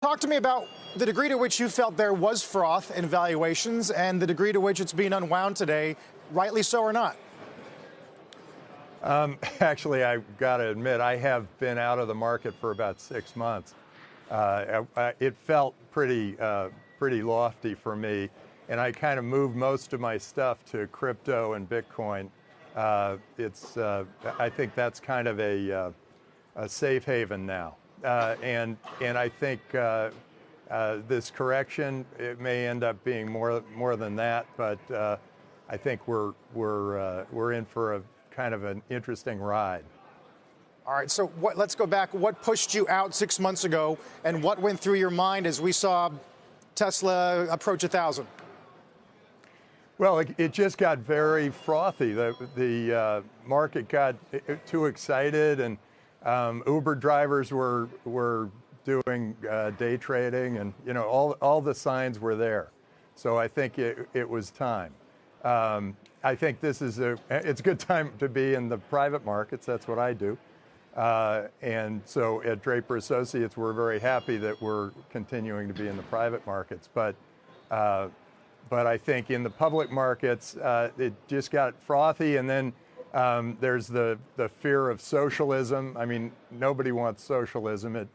Talk to me about the degree to which you felt there was froth in valuations and the degree to which it's being unwound today, rightly so or not. Actually, I've got to admit, I have been out of the market for about 6 months. It felt pretty lofty for me, and I kind of moved most of my stuff to crypto and Bitcoin. I think that's kind of a safe haven now, and I think this correction, it may end up being more than that, but I think we're in for a kind of an interesting ride. All right, so let's go back. What pushed you out 6 months ago, and what went through your mind as we saw Tesla approach 1,000? Well, it just got very frothy. The market got too excited, and Uber drivers were doing day trading, and all the signs were there. So I think it was time. I think it's a good time to be in the private markets. That's what I do. And so at Draper Associates, we're very happy that we're continuing to be in the private markets. But I think in the public markets, it just got frothy. And then there's the fear of socialism. I mean, nobody wants socialism.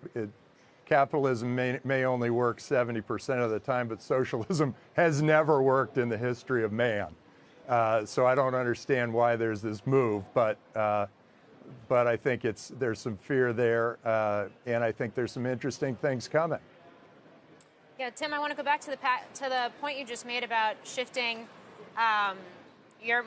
Capitalism may only work 70% of the time, but socialism has never worked in the history of man. So I don't understand why there's this move, but I think there's some fear there, and I think there's some interesting things coming. Yeah, Tim, I want to go back to the point you just made about shifting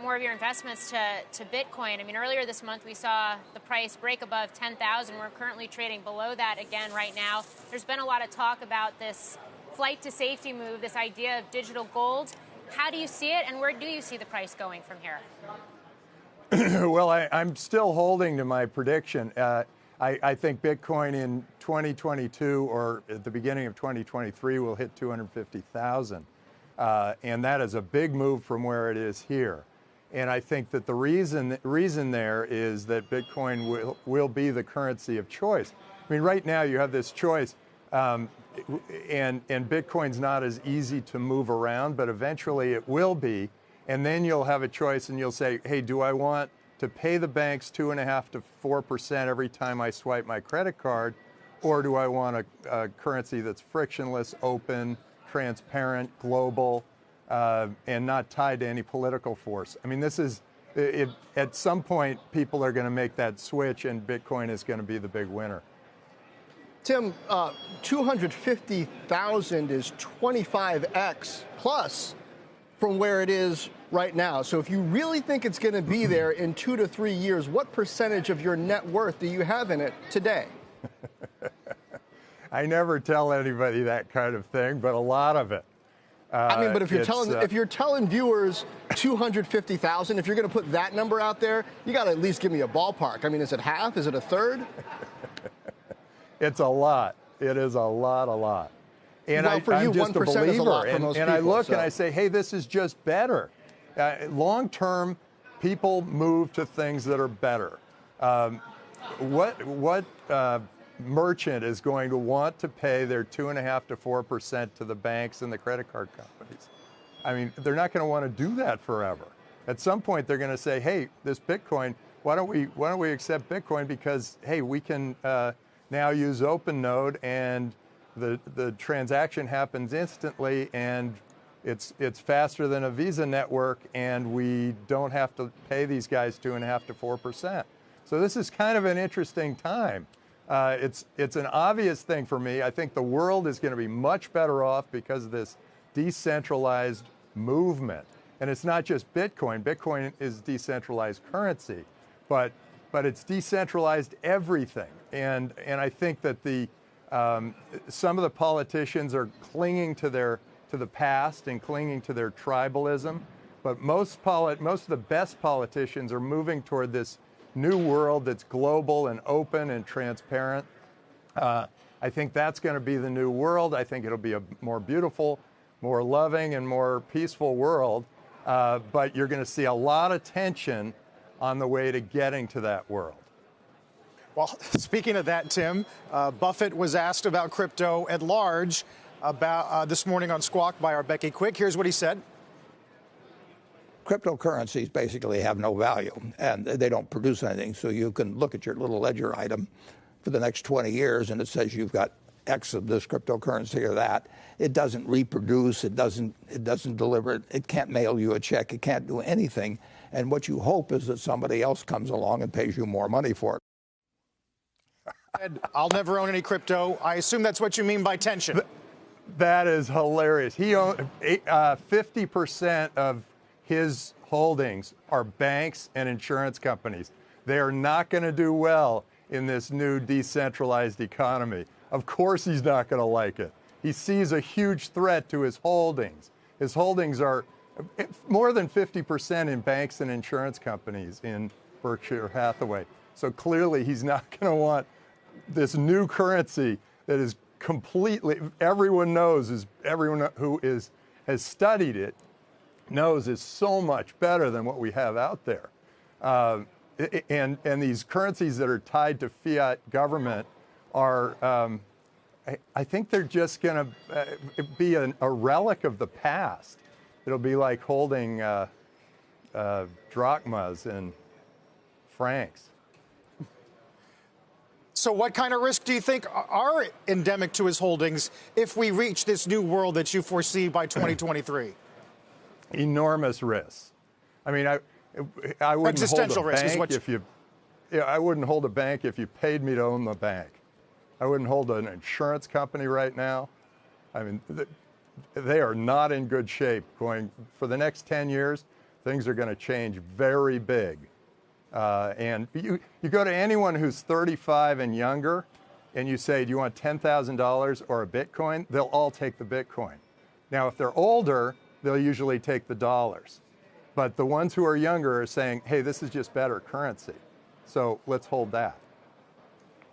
more of your investments to Bitcoin. I mean, earlier this month we saw the price break above 10,000. We're currently trading below that again right now. There's been a lot of talk about this flight to safety move, this idea of digital gold. How do you see it, and where do you see the price going from here? Well, I'm still holding to my prediction. I think Bitcoin in 2022 or at the beginning of 2023 will hit 250,000. And that is a big move from where it is here. And I think that the reason there is that Bitcoin will be the currency of choice. I mean, right now you have this choice. And Bitcoin's not as easy to move around, but eventually it will be. And then you'll have a choice and you'll say, hey, do I want to pay the banks 2.5% to 4% every time I swipe my credit card? Or do I want a currency that's frictionless, open, transparent, global, and not tied to any political force? I mean, at some point, people are going to make that switch, and Bitcoin is going to be the big winner. Tim, 250,000 is 25x plus from where it is right now. So if you really think it's going to be there in 2 to 3 years, what percentage of your net worth do you have in it today? I never tell anybody that kind of thing, but a lot of it. I mean, but if you're telling viewers 250,000, if you're going to put that number out there, you got to at least give me a ballpark. I mean, is it half? Is it a third? It's a lot. It is a lot. And well, for you, I'm just 1% a believer. is a lot for most and people, I look so. and I say, hey, this is just better. Long term, people move to things that are better. What merchant is going to want to pay their 2.5% to 4% to the banks and the credit card companies? I mean, they're not going to want to do that forever. At some point, they're going to say, hey, this Bitcoin, why don't we accept Bitcoin because, hey, we can now use OpenNode and the transaction happens instantly and it's faster than a Visa network and we don't have to pay these guys 2.5% to 4%. So this is kind of an interesting time. It's an obvious thing for me. I think the world is going to be much better off because of this decentralized movement. And it's not just Bitcoin. Bitcoin is decentralized currency, but it's decentralized everything. And I think that some of the politicians are clinging to the past and clinging to their tribalism, but most of the best politicians are moving toward this new world that's global and open and transparent. I think that's going to be the new world. I think it'll be a more beautiful, more loving, and more peaceful world. But you're going to see a lot of tension on the way to getting to that world. Well, speaking of that, Tim, Buffett was asked about crypto at large about this morning on Squawk by our Becky Quick. Here's what he said. Cryptocurrencies basically have no value, and they don't produce anything. So you can look at your little ledger item for the next 20 years, and it says you've got X of this cryptocurrency or that. It doesn't reproduce. It doesn't deliver. It can't mail you a check. It can't do anything. And what you hope is that somebody else comes along and pays you more money for it. I'll never own any crypto. I assume that's what you mean by tension. That is hilarious. He owned 50% of his holdings are banks and insurance companies. They are not going to do well in this new decentralized economy. Of course he's not going to like it. He sees a huge threat to his holdings. His holdings are more than 50% in banks and insurance companies in Berkshire Hathaway. So clearly he's not going to want this new currency that is completely, everyone who has studied it knows is so much better than what we have out there. And these currencies that are tied to fiat government are, I think they're just going to be a relic of the past. It'll be like holding drachmas and francs. So what kind of risk do you think are endemic to his holdings if we reach this new world that you foresee by 2023? Enormous risks. I mean, I wouldn't Existential hold a risk bank if you. Yeah, I wouldn't hold a bank if you paid me to own the bank. I wouldn't hold an insurance company right now. I mean, they are not in good shape. Going for the next 10 years, things are going to change very big. And you go to anyone who's 35 and younger, and you say, "Do you want $10,000 or a Bitcoin?" They'll all take the Bitcoin. Now, if they're older, they'll usually take the dollars. But the ones who are younger are saying, hey, this is just better currency. So let's hold that.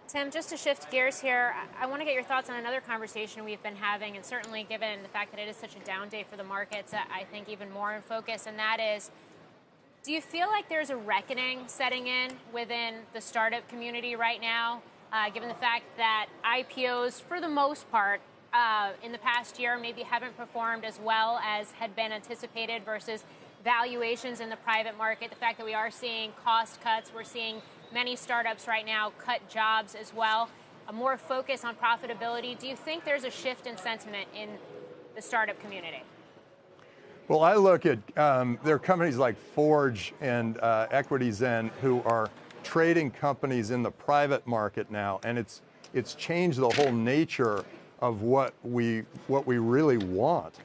Tim, just to shift gears here, I want to get your thoughts on another conversation we've been having, and certainly given the fact that it is such a down day for the markets, I think even more in focus, and that is, do you feel like there's a reckoning setting in within the startup community right now, given the fact that IPOs, for the most part, in the past year maybe haven't performed as well as had been anticipated versus valuations in the private market, the fact that we are seeing cost cuts, we're seeing many startups right now cut jobs as well, a more focus on profitability. Do you think there's a shift in sentiment in the startup community? Well, I look at, there are companies like Forge and EquityZen who are trading companies in the private market now, and it's changed the whole nature of what we really want.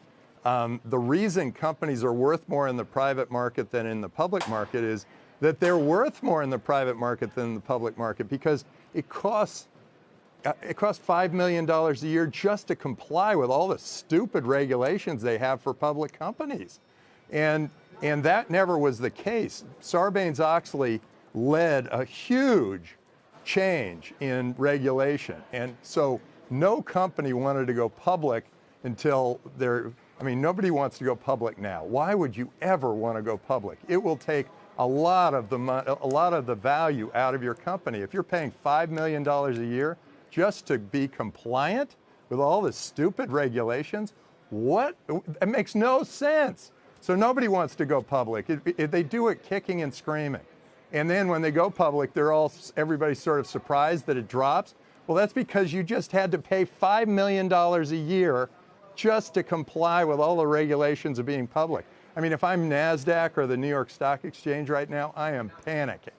The reason companies are worth more in the private market than in the public market is that they're worth more in the private market than in the public market because it costs $5 million a year just to comply with all the stupid regulations they have for public companies. And that never was the case. Sarbanes-Oxley led a huge change in regulation. And so no company wanted to go public until nobody wants to go public now. Why would you ever want to go public? It will take a lot of the value out of your company. If you're paying $5 million a year just to be compliant with all the stupid regulations, it makes no sense. So nobody wants to go public. They do it kicking and screaming. And then when they go public, everybody's sort of surprised that it drops. Well, that's because you just had to pay $5 million a year just to comply with all the regulations of being public. I mean, if I'm Nasdaq or the New York Stock Exchange right now, I am panicking.